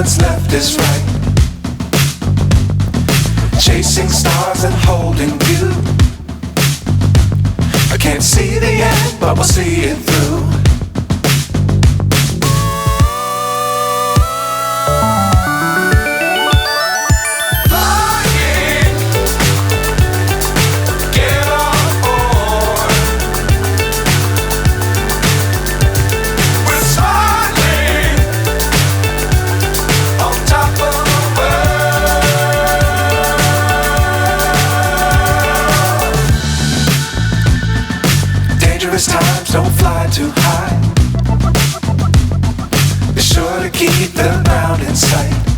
what's left is right. Chasing stars and holding you. I can't see the end, but we'll see it through. Times don't fly too high. Be sure to keep the ground in sight.